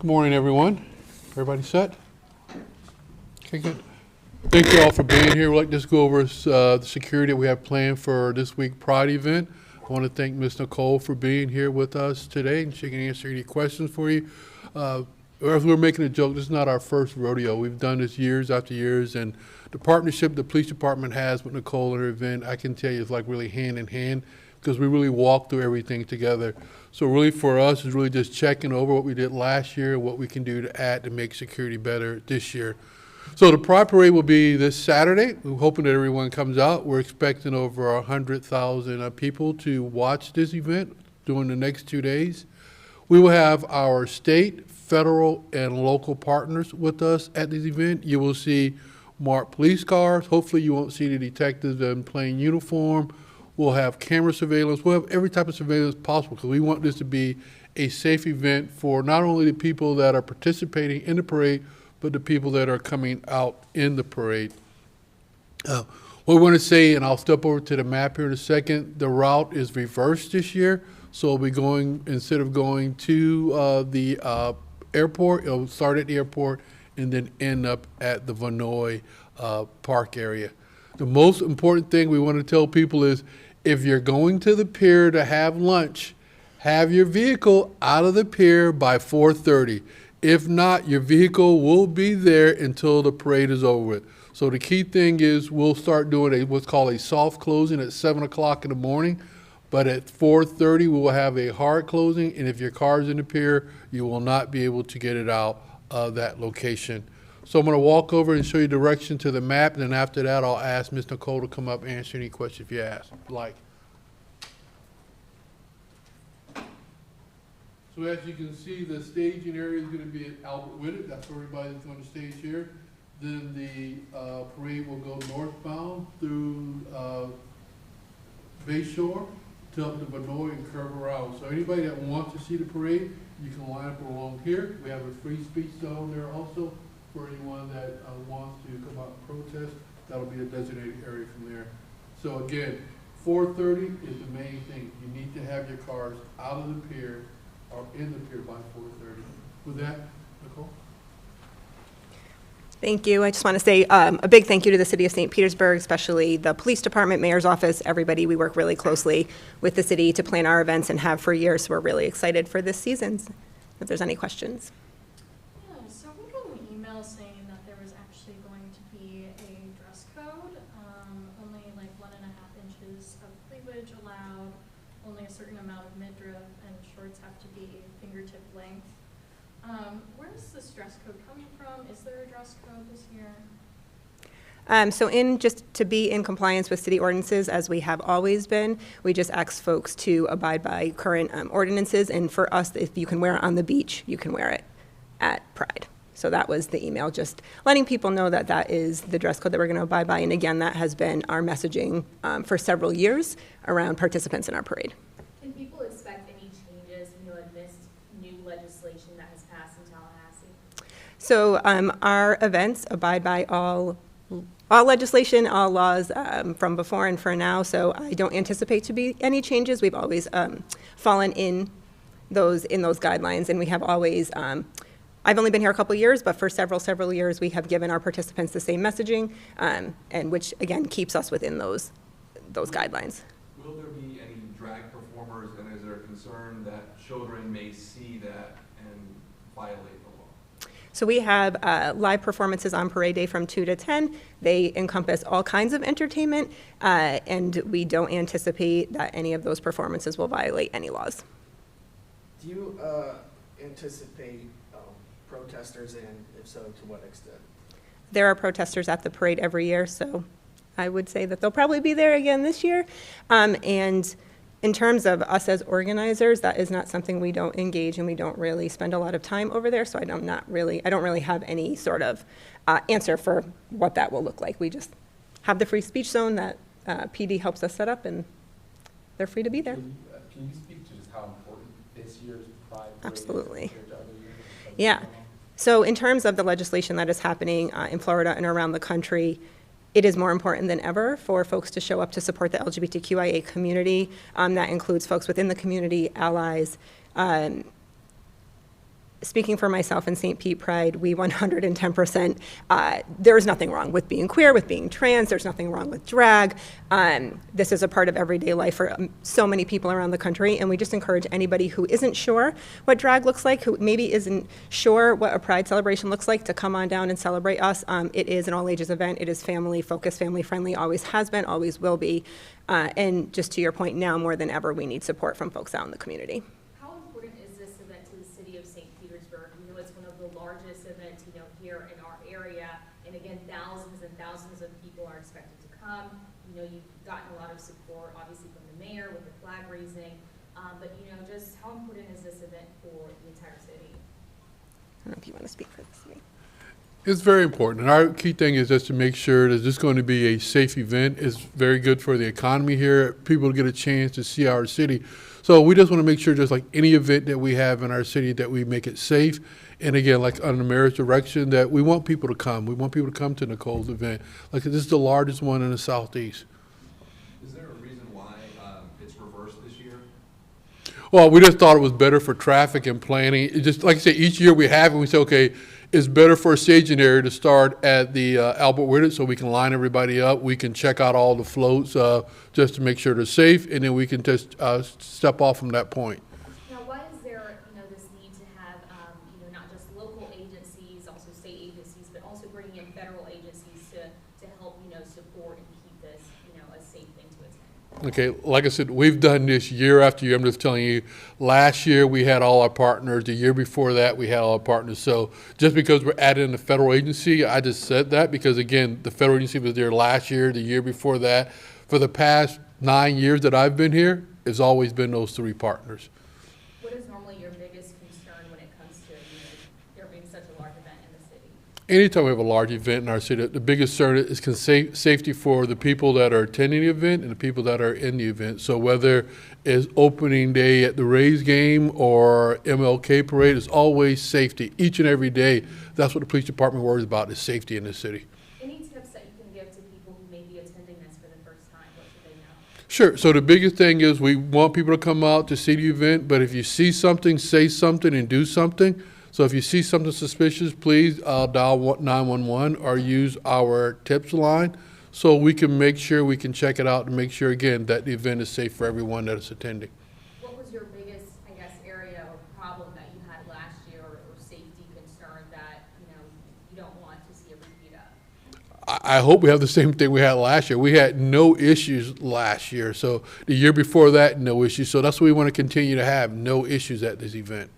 Good morning, everyone. Everybody set? Okay, good. Thank you all for being here. We'd like to just go over the security that we have planned for this week Pride event. I want to thank Ms. Nicole for being here with us today, and she can answer any questions for you. As we're making a joke, this is not our first rodeo. We've done this years after years, and the partnership the police department has with Nicole and her event, I can tell you, is like really hand in hand, because we really walk through everything together. So really for us is really just checking over what we did last year and what we can do to add to make security better this year. So the Pride Parade will be this Saturday. We're hoping that everyone comes out. We're expecting over 100,000 people to watch this event during the next 2 days. We will have our state, federal, and local partners with us at this event. You will see marked police cars. Hopefully you won't see the detectives in plain uniform. We'll have camera surveillance. We'll have every type of surveillance possible, because we want this to be a safe event for not only the people that are participating in the parade, but the people that are coming out in the parade. What we want to say, and I'll step over to the map here in a second, the route is reversed this year. So we'll be going, instead of going to the airport, it'll start at the airport and then end up at the Vinoy Park area. The most important thing we want to tell people is, if you're going to the pier to have lunch, have your vehicle out of the pier by 4:30. If not, your vehicle will be there until the parade is over with. So the key thing is, we'll start doing what's called a soft closing at 7 o'clock in the morning, but at 4:30 we will have a hard closing, and if your car's in the pier, you will not be able to get it out of that location. So I'm going to walk over and show you direction to the map, and then after that I'll ask Ms. Nicole to come up and answer any questions if you ask. So as you can see, the staging area is going to be at Albert Whitted. That's where everybody's going to stage here. Then the parade will go northbound through Bayshore to up to Vinoy and curve around. So anybody that wants to see the parade, you can line up along here. We have a free speech zone there also for anyone that wants to come out and protest. That'll be a designated area from there. So again, 4:30 is the main thing. You need to have your cars out of the pier or in the pier by 4:30. With that, Nicole? Thank you. I just want to say a big thank you to the City of St. Petersburg, especially the Police Department, Mayor's Office, everybody. We work really closely with the city to plan our events and have for years, so we're really excited for this season. If there's any questions. Yeah, so we got an email saying that there was actually going to be a dress code, only like 1.5 inches of cleavage allowed, only a certain amount of midriff, and shorts have to be fingertip length. Where is this dress code coming from? Is there a dress code this year? So just to be in compliance with city ordinances, as we have always been, we just ask folks to abide by current ordinances. And for us, if you can wear it on the beach, you can wear it at Pride. So that was the email, just letting people know that that is the dress code that we're going to abide by. And again, that has been our messaging for several years around participants in our parade. Can people expect any changes, amidst new legislation that has passed in Tallahassee? So our events abide by all legislation, all laws from before and for now. So I don't anticipate to be any changes. We've always fallen in those guidelines, and we have always. I've only been here a couple years, but for several years, we have given our participants the same messaging, and which again keeps us within those guidelines. Will there be any drag performers, and is there a concern that children may see that and violate the law? So we have live performances on parade day from 2 to 10. They encompass all kinds of entertainment, and we don't anticipate that any of those performances will violate any laws. Do you anticipate protesters, and if so, to what extent? There are protesters at the parade every year, so I would say that they'll probably be there again this year. And in terms of us as organizers, that is not something we don't engage in. We don't really spend a lot of time over there, so I don't really have any sort of answer for what that will look like. We just have the free speech zone that PD helps us set up, and they're free to be there. Can you speak to just how important this year's Pride Parade Absolutely. is compared to other years? Yeah. So in terms of the legislation that is happening in Florida and around the country, it is more important than ever for folks to show up to support the LGBTQIA community. That includes folks within the community, allies, speaking for myself and St. Pete Pride, we 110%, there is nothing wrong with being queer, with being trans, there's nothing wrong with drag. This is a part of everyday life for so many people around the country, and we just encourage anybody who isn't sure what drag looks like, who maybe isn't sure what a Pride celebration looks like, to come on down and celebrate us. It is an all-ages event. It is family-focused, family-friendly, always has been, always will be. And just to your point, now more than ever, we need support from folks out in the community. How important is this event to the city of St. Petersburg? You know, it's one of the largest events, you know, here in our area. And again, thousands and thousands of people are expected to come. You know, you've gotten a lot of support, obviously, from the mayor with the flag raising. But, you know, just how important is this event for the entire city? I don't know if you want to speak for the city. It's very important. And our key thing is just to make sure that this is going to be a safe event. It's very good for the economy here. People get a chance to see our city. So we just want to make sure, just like any event that we have in our city, that we make it safe. And again, like under the mayor's direction, that we want people to come. We want people to come to Nicole's event. Like, this is the largest one in the Southeast. Is there a reason why it's reversed this year? Well, we just thought it was better for traffic and planning. It just, like I say, each year we have it, we say, okay, it's better for a staging area to start at the Albert Whitted, so we can line everybody up. We can check out all the floats just to make sure they're safe, and then we can just step off from that point. Now, why is there, you know, this need to have, you know, not just local agencies, also state agencies, but also bringing in federal agencies to help, you know, support and keep this, you know, a safe thing to attend? Okay, like I said, we've done this year after year. I'm just telling you, last year we had all our partners. The year before that, we had all our partners. So just because we're adding a federal agency, I just said that because, again, the federal agency was there last year, the year before that. For the past 9 years that I've been here, it's always been those 3 partners. What is normally your biggest concern when it comes to, you know, there being such a large event in the city? Anytime we have a large event in our city, the biggest concern is safety for the people that are attending the event and the people that are in the event. So whether it's opening day at the Rays game or MLK parade, it's always safety. Each and every day, that's what the police department worries about, is safety in the city. Any tips that you can give to people who may be attending this for the first time? What should they know? Sure. So the biggest thing is we want people to come out to see the event, but if you see something, say something and do something. So if you see something suspicious, please dial 911 or use our tips line so we can make sure we can check it out and make sure, again, that the event is safe for everyone that is attending. What was your biggest, I guess, area or problem that you had last year or safety concern that, you know, you don't want to see a repeat of? I hope we have the same thing we had last year. We had no issues last year. So the year before that, no issues. So that's what we want to continue to have, no issues at this event.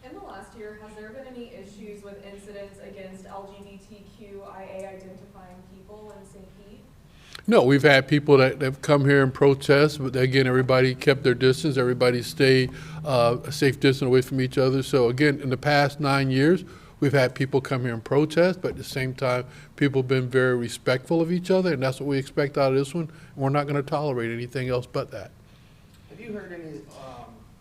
In the last year, has there been any issues with incidents against LGBTQIA identifying people in St. Pete? No, we've had people that have come here and protest, but again, everybody kept their distance. Everybody stayed a safe distance away from each other. So again, in the past 9 years, we've had people come here and protest, but at the same time, people have been very respectful of each other, and that's what we expect out of this one. We're not going to tolerate anything else but that. Have you heard any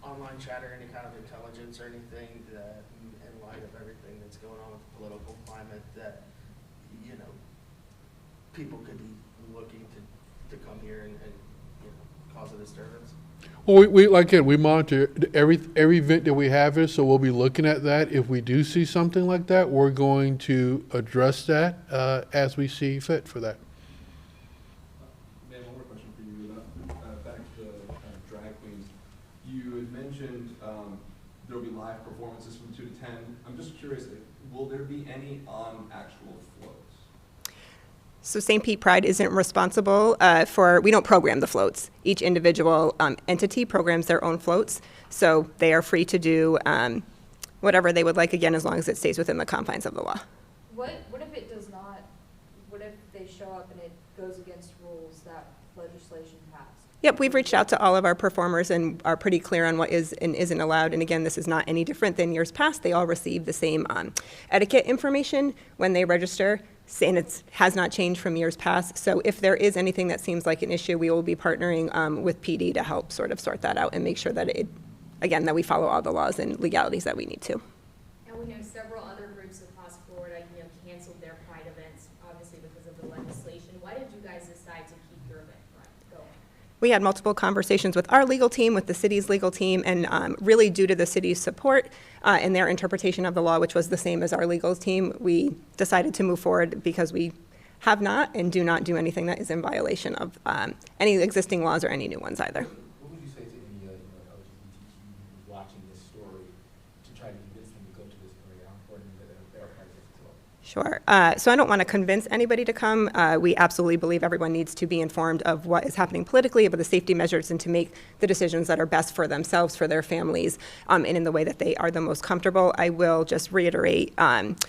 online chatter, any kind of intelligence or anything that, in light of everything that's going on with the political climate, that, you know, people could be looking to come here and you know, cause a disturbance? Well, we like again, we monitor every event that we have here, so we'll be looking at that. If we do see something like that, we're going to address that as we see fit for that. Ma'am, one more question for you about back to the drag queens. You had mentioned there will be live performances from 2 to 10. I'm just curious, will there be any on actual floats? So St. Pete Pride isn't responsible we don't program the floats. Each individual entity programs their own floats. So they are free to do whatever they would like, again, as long as it stays within the confines of the law. What if it does not, what if they show up and it goes against rules that legislation passed? Yep, we've reached out to all of our performers and are pretty clear on what is and isn't allowed. And again, this is not any different than years past. They all receive the same etiquette information when they register, and it has not changed from years past. So if there is anything that seems like an issue, we will be partnering with PD to help sort of sort that out and make sure that that we follow all the laws and legalities that we need to. And we know several other groups across Florida, you know, canceled their Pride events, obviously because of the legislation. Why did you guys decide to keep your event going? We had multiple conversations with our legal team, with the city's legal team, and really due to the city's support and their interpretation of the law, which was the same as our legal team, we decided to move forward because we have not and do not do anything that is in violation of any existing laws or any new ones either. What would you say to any LGBTQ who's watching this story to try to convince them to go to this parade? How important is it that they're part of this as well? Sure. So I don't want to convince anybody to come. We absolutely believe everyone needs to be informed of what is happening politically, about the safety measures, and to make the decisions that are best for themselves, for their families, and in the way that they are the most comfortable. I will just reiterate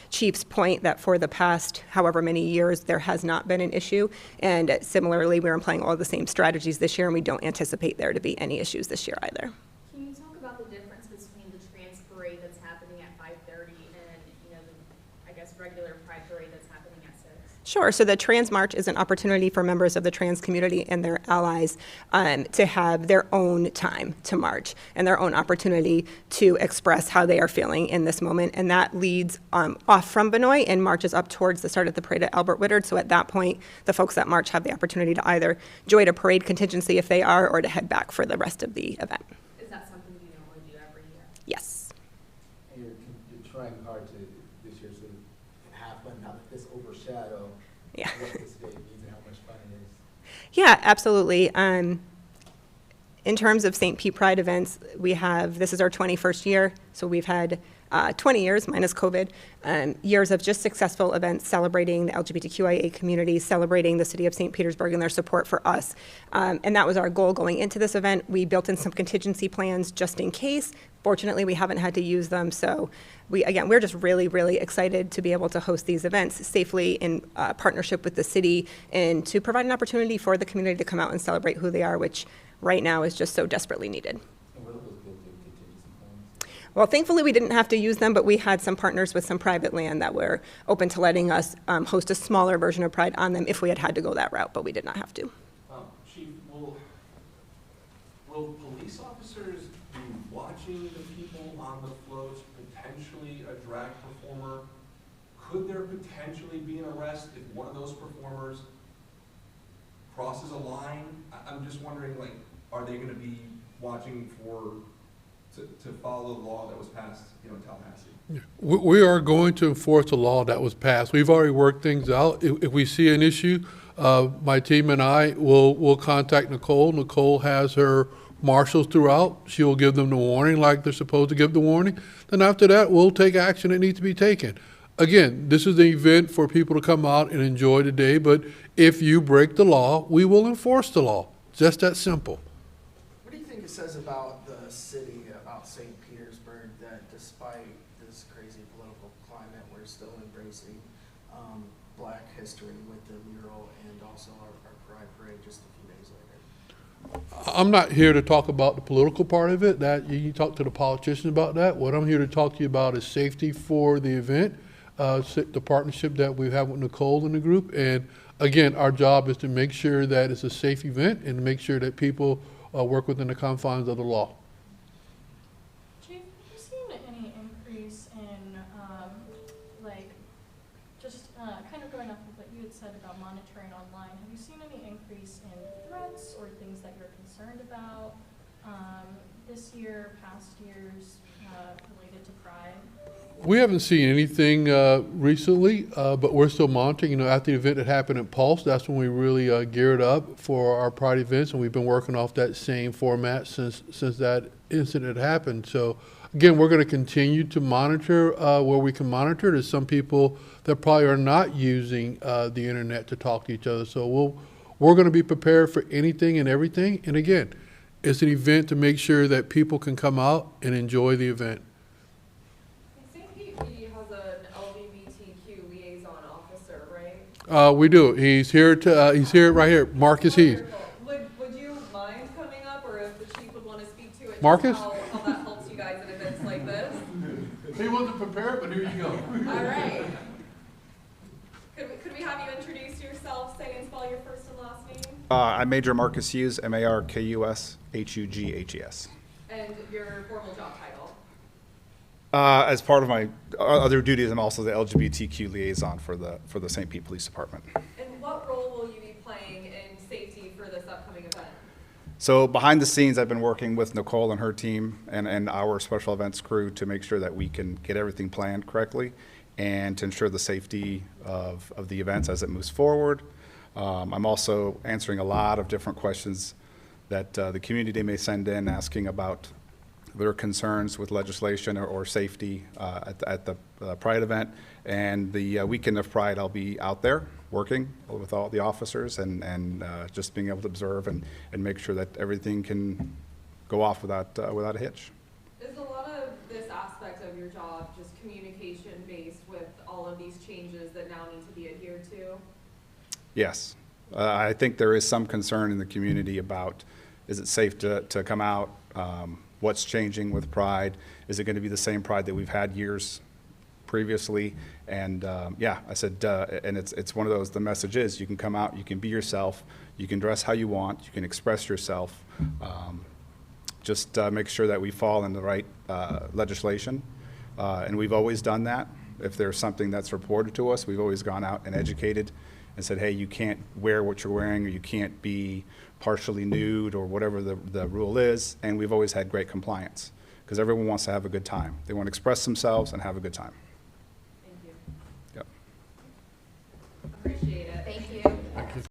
Chief's point that for the past however many years, there has not been an issue. And similarly, we're employing all the same strategies this year, and we don't anticipate there to be any issues this year either. Can you talk about the difference between the trans parade that's happening at 5:30 and, the, I guess, regular Pride parade that's happening at 6? Sure. So the Trans March is an opportunity for members of the trans community and their allies to have their own time to march and their own opportunity to express how they are feeling in this moment. And that leads off from Benoit and marches up towards the start of the parade at Albert Whittard. So at that point, the folks that march have the opportunity to either join a parade contingency if they are, or to head back for the rest of the event. Is that something you normally do every year? Yes. And you're trying hard to this year sort of have fun, not let this overshadow Yeah. what this day means and how much fun it is. Yeah, absolutely. In terms of St. Pete Pride events, this is our 21st year, so we've had 20 years, minus COVID, years of just successful events celebrating the LGBTQIA community, celebrating the city of St. Petersburg and their support for us. And that was our goal going into this event. We built in some contingency plans just in case. Fortunately, we haven't had to use them, so we're just really, really excited to be able to host these events safely in partnership with the city and to provide an opportunity for the community to come out and celebrate who they are, which right now is just so desperately needed. And what are those built-in contingency plans? Well, thankfully, we didn't have to use them, but we had some partners with some private land that were open to letting us host a smaller version of Pride on them if we had to go that route, but we did not have to. Chief, will police officers be watching the people on the floats, potentially a drag performer? Could there potentially be an arrest if one of those performers crosses a line? I'm just wondering, are they gonna be watching to follow the law that was passed, in Tallahassee? We are going to enforce the law that was passed. We've already worked things out. If we see an issue, my team and I will contact Nicole. Nicole has her marshals throughout. She will give them the warning like they're supposed to give the warning. Then after that, we'll take action that needs to be taken. Again, this is an event for people to come out and enjoy the day, but if you break the law, we will enforce the law. Just that simple. What do you think it says about the city, about St. Petersburg, that despite this crazy political climate, we're still embracing Black history with the mural and also our Pride Parade just a few days later? I'm not here to talk about the political part of it. That you can talk to the politicians about that. What I'm here to talk to you about is safety for the event, the partnership that we have with Nicole and the group. And again, our job is to make sure that it's a safe event and to make sure that people work within the confines of the law. Chief, have you seen any increase in, just kind of going off of what you had said about monitoring online, have you seen any increase in threats or things that you're concerned about this year, past years, related to Pride? We haven't seen anything recently, but we're still monitoring. After the event that happened at Pulse, that's when we really geared up for our Pride events, and we've been working off that same format since that incident happened. So again, we're going to continue to monitor where we can monitor. There's some people that probably are not using the internet to talk to each other. So we're going to be prepared for anything and everything. And again, it's an event to make sure that people can come out and enjoy the event. St. Pete has an LGBTQ liaison officer, right? We do. He's here right here. Marcus Heath. Wonderful. Would you mind coming up, or if the chief would want to speak to it? Marcus? How that helps you guys at events like this? He wasn't prepared, but here you go. All right. Could we have you introduce yourself, say and spell your first and last name? I'm Major Marcus Hughes, MARKUSHUGHES. And your formal job title? As part of my other duties, I'm also the LGBTQ liaison for the St. Pete Police Department. And what role will you be playing in safety for this upcoming event? So behind the scenes, I've been working with Nicole and her team and our special events crew to make sure that we can get everything planned correctly and to ensure the safety of the events as it moves forward. I'm also answering a lot of different questions that the community may send in asking about their concerns with legislation or safety at the Pride event. And the weekend of Pride, I'll be out there working with all the officers and just being able to observe and make sure that everything can go off without a hitch. Is a lot of this aspect of your job just communication based with all of these changes that now need to be adhered to? Yes. I think there is some concern in the community about, is it safe to come out? What's changing with Pride? Is it going to be the same Pride that we've had years previously? And yeah, I said, and it's one of those, the message is you can come out, you can be yourself, you can dress how you want, you can express yourself. Just make sure that we fall in the right legislation. And we've always done that. If there's something that's reported to us, we've always gone out and educated and said, hey, you can't wear what you're wearing, or you can't be partially nude, or whatever the rule is. And we've always had great compliance because everyone wants to have a good time. They want to express themselves and have a good time. Thank you. Yep. Appreciate it. Thank you. Thank you.